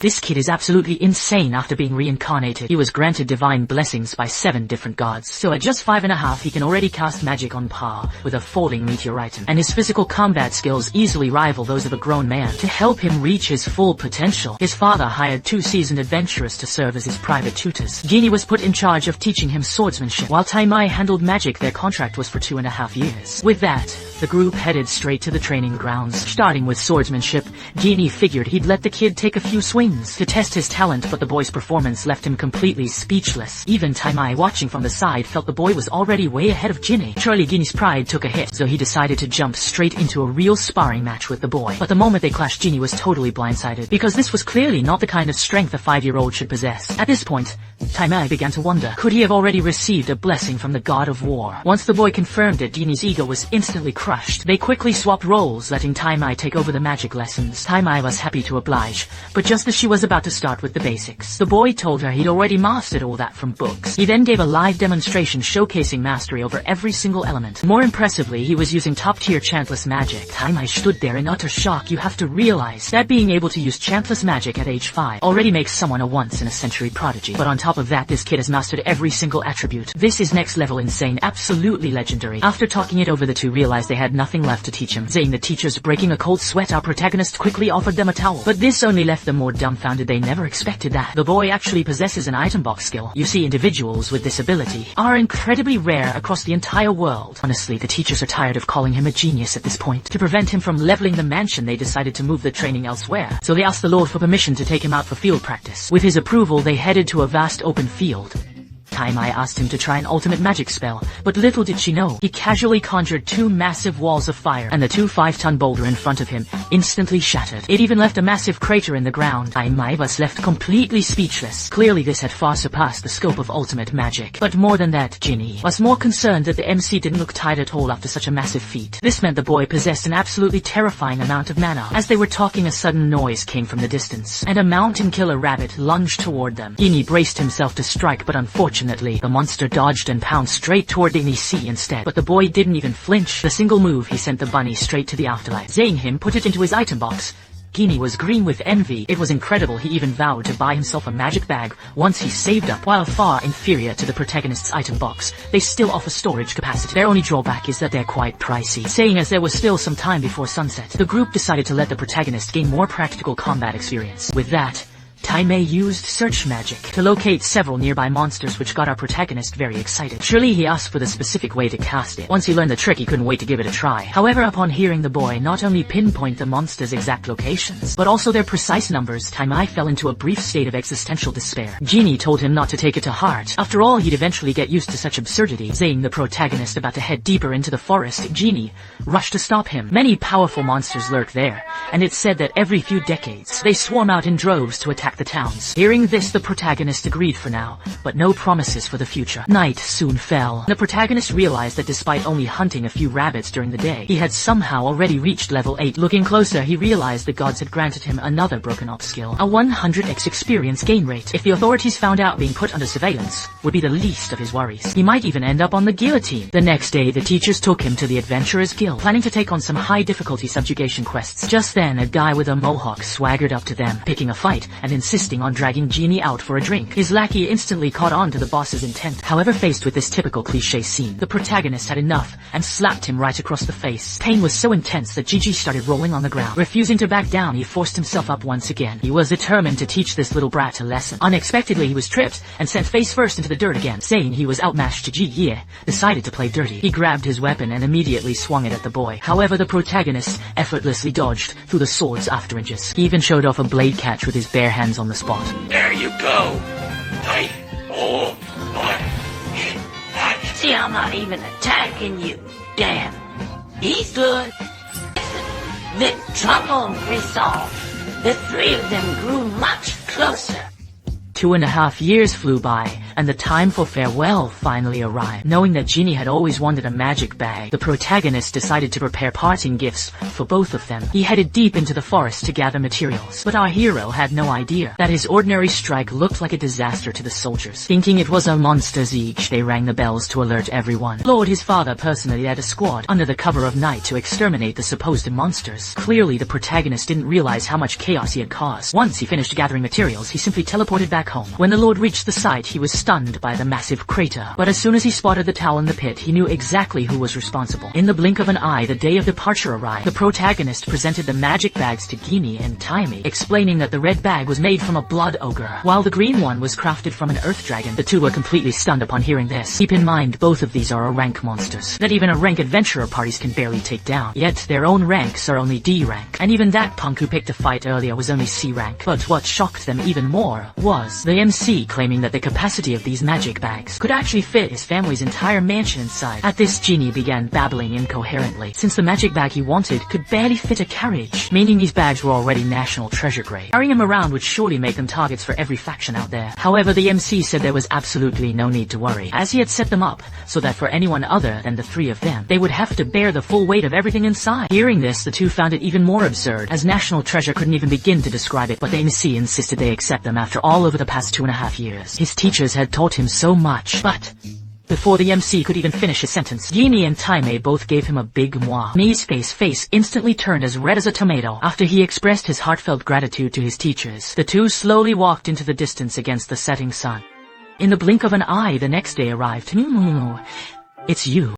This kid is absolutely insane. After being reincarnated, he was granted divine blessings by 7 different gods. So at just 5.5, he can already cast magic on par with a falling meteorite, and his physical combat skills easily rival those of a grown man. To help him reach his full potential, his father hired 2 seasoned adventurers to serve as his private tutors. Genie was put in charge of teaching him swordsmanship, while Taimai handled magic. Their contract was for 2.5 years. With that, the group headed straight to the training grounds. Starting with swordsmanship, Genie figured he'd let the kid take a few swings to test his talent, but the boy's performance left him completely speechless. Even Taimai, watching from the side, felt the boy was already way ahead of Genie. Surely Genie's pride took a hit, so he decided to jump straight into a real sparring match with the boy. But the moment they clashed, Genie was totally blindsided, because this was clearly not the kind of strength a 5-year-old should possess. At this point, Taimai began to wonder, could he have already received a blessing from the god of war? Once the boy confirmed it, Genie's ego was instantly crushed. They quickly swapped roles, letting Taimai take over the magic lessons. Taimai was happy to oblige, but just as she was about to start with the basics, the boy told her he'd already mastered all that from books. He then gave a live demonstration showcasing mastery over every single element. More impressively, he was using top-tier chantless magic. Taimai stood there in utter shock. You have to realize that being able to use chantless magic at age 5 already makes someone a once-in-a-century prodigy. But on top of that, this kid has mastered every single attribute. This is next-level insane, absolutely legendary. After talking it over, the two realized they had nothing left to teach him. Seeing the teachers breaking a cold sweat, our protagonist quickly offered them a towel. But this only left them more dumbfounded. They never expected that. The boy actually possesses an item box skill. You see, individuals with this ability are incredibly rare across the entire world. Honestly, the teachers are tired of calling him a genius at this point. To prevent him from leveling the mansion, they decided to move the training elsewhere. So they asked the Lord for permission to take him out for field practice. With his approval, they headed to a vast open field. Taimai asked him to try an ultimate magic spell, but little did she know, he casually conjured 2 massive walls of fire, and the 2 5-ton boulder in front of him instantly shattered. It even left a massive crater in the ground. Taimai was left completely speechless. Clearly this had far surpassed the scope of ultimate magic. But more than that, Genie was more concerned that the MC didn't look tired at all after such a massive feat. This meant the boy possessed an absolutely terrifying amount of mana. As they were talking, a sudden noise came from the distance, and a mountain killer rabbit lunged toward them. Genie braced himself to strike, but unfortunately, the monster dodged and pounced straight toward Genie C instead. But the boy didn't even flinch. The single move, he sent the bunny straight to the afterlife. Saying him put it into his item box. Genie was green with envy. It was incredible. He even vowed to buy himself a magic bag once he saved up. While far inferior to the protagonist's item box, they still offer storage capacity. Their only drawback is that they're quite pricey. Saying as there was still some time before sunset, the group decided to let the protagonist gain more practical combat experience. With that, Taimai used search magic to locate several nearby monsters, which got our protagonist very excited. Surely he asked for the specific way to cast it. Once he learned the trick, he couldn't wait to give it a try. However, upon hearing the boy not only pinpoint the monsters' exact locations, but also their precise numbers, Taimai fell into a brief state of existential despair. Genie told him not to take it to heart. After all, he'd eventually get used to such absurdity. Seeing the protagonist about to head deeper into the forest, Genie rushed to stop him. Many powerful monsters lurk there, and it's said that every few decades, they swarm out in droves to attack the towns. Hearing this, the protagonist agreed for now, but no promises for the future. Night soon fell. The protagonist realized that despite only hunting a few rabbits during the day, he had somehow already reached level 8. Looking closer, he realized the gods had granted him another broken ops skill, a 100x experience gain rate. If the authorities found out, being put under surveillance would be the least of his worries. He might even end up on the guillotine. The next day, the teachers took him to the Adventurers Guild, planning to take on some high-difficulty subjugation quests. Just then, a guy with a mohawk swaggered up to them, picking a fight and insisting on dragging Genie out for a drink. His lackey instantly caught on to the boss's intent. However, faced with this typical cliché scene, the protagonist had enough and slapped him right across the face. Pain was so intense that Gigi started rolling on the ground. Refusing to back down, he forced himself up once again. He was determined to teach this little brat a lesson. Unexpectedly, he was tripped and sent face first into the dirt again. Saying he was outmatched, Ji decided to play dirty. He grabbed his weapon and immediately swung it at the boy. However, the protagonist effortlessly dodged through the sword's afteridges. He even showed off a blade catch with his bare hands on the spot. There you go. Oh, boy. See, I'm not even attacking you. Damn. He's good. The trouble resolved. The 3 of them grew much closer. 2.5 years flew by, and the time for farewell finally arrived. Knowing that Genie had always wanted a magic bag, the protagonist decided to prepare parting gifts for both of them. He headed deep into the forest to gather materials, but our hero had no idea that his ordinary strike looked like a disaster to the soldiers. Thinking it was a monster siege, they rang the bells to alert everyone. Lord, his father, personally led a squad under the cover of night to exterminate the supposed monsters. Clearly, the protagonist didn't realize how much chaos he had caused. Once he finished gathering materials, he simply teleported back home. When the Lord reached the site, he was stunned by the massive crater. But as soon as he spotted the towel in the pit, he knew exactly who was responsible. In the blink of an eye, the day of departure arrived. The protagonist presented the magic bags to Genie and Taimi, explaining that the red bag was made from a blood ogre, while the green one was crafted from an earth dragon. The two were completely stunned upon hearing this. Keep in mind, both of these are a rank monsters that even a rank adventurer parties can barely take down. Yet their own ranks are only D rank, and even that punk who picked a fight earlier was only C rank. But what shocked them even more was the MC claiming that the capacity of these magic bags could actually fit his family's entire mansion inside. At this, Genie began babbling incoherently, since the magic bag he wanted could barely fit a carriage, meaning these bags were already national treasure grade. Carrying them around would surely make them targets for every faction out there. However, the MC said there was absolutely no need to worry, as he had set them up so that for anyone other than the three of them, they would have to bear the full weight of everything inside. Hearing this, the two found it even more absurd, as national treasure couldn't even begin to describe it, but the MC insisted they accept them after all over the past 2.5 years. His teachers had taught him so much, but before the MC could even finish his sentence, Genie and Taime both gave him a big mwah. Mii's face instantly turned as red as a tomato after he expressed his heartfelt gratitude to his teachers. The two slowly walked into the distance against the setting sun. In the blink of an eye, the next day arrived. It's you.